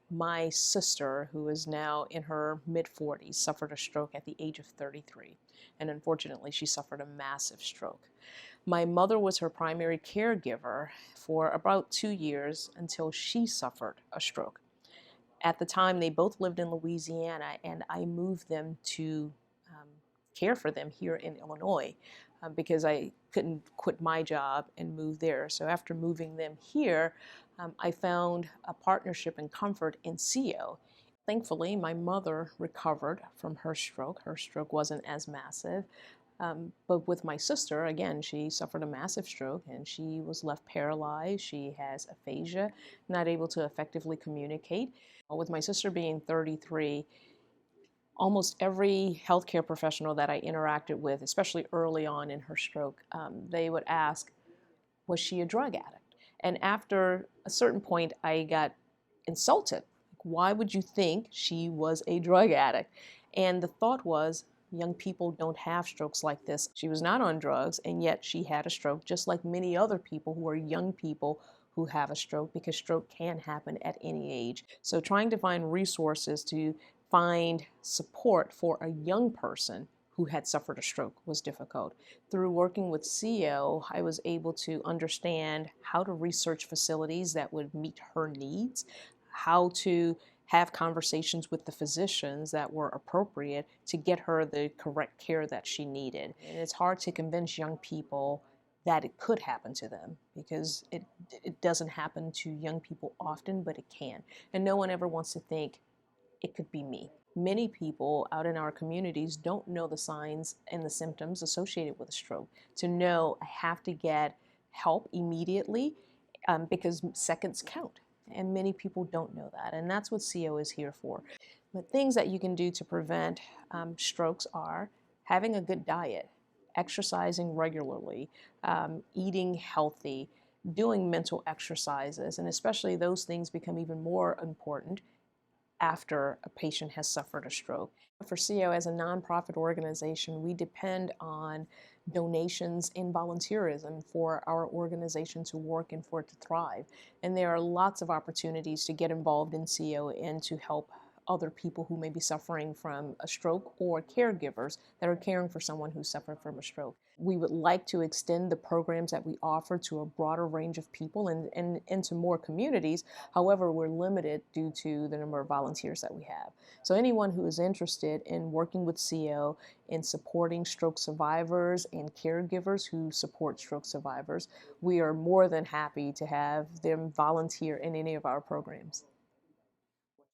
My sister, who is now in her mid-40s, suffered a stroke at the age of 33. And unfortunately, she suffered a massive stroke. My mother was her primary caregiver for about 2 years until she suffered a stroke. At the time, they both lived in Louisiana, and I moved them to um, care for them here in Illinois because I couldn't quit my job and move there. So after moving them here, I found a partnership and comfort in CO. Thankfully, my mother recovered from her stroke. Her stroke wasn't as massive. But with my sister, again, she suffered a massive stroke and she was left paralyzed. She has aphasia, not able to effectively communicate. With my sister being 33, almost every healthcare professional that I interacted with, especially early on in her stroke, they would ask, was she a drug addict? And after a certain point, I got insulted. Why would you think she was a drug addict? And the thought was, young people don't have strokes like this. She was not on drugs, and yet she had a stroke, just like many other people who are young people who have a stroke, because stroke can happen at any age. So trying to find resources to find support for a young person who had suffered a stroke was difficult. Through working with CO, I was able to understand how to research facilities that would meet her needs, how to have conversations with the physicians that were appropriate to get her the correct care that she needed. And it's hard to convince young people that it could happen to them because it doesn't happen to young people often, but it can. And no one ever wants to think it could be me. Many people out in our communities don't know the signs and the symptoms associated with a stroke. To know I have to get help immediately because seconds count. And many people don't know that. And that's what CO is here for. But things that you can do to prevent strokes are having a good diet, exercising regularly, eating healthy, doing mental exercises, and especially those things become even more important after a patient has suffered a stroke. For CO, as a nonprofit organization, we depend on donations and volunteerism for our organization to work and for it to thrive. And there are lots of opportunities to get involved in CO and to help other people who may be suffering from a stroke or caregivers that are caring for someone who suffered from a stroke. We would like to extend the programs that we offer to a broader range of people and into more communities. However, we're limited due to the number of volunteers that we have. So anyone who is interested in working with CO in supporting stroke survivors and caregivers who support stroke survivors, we are more than happy to have them volunteer in any of our programs.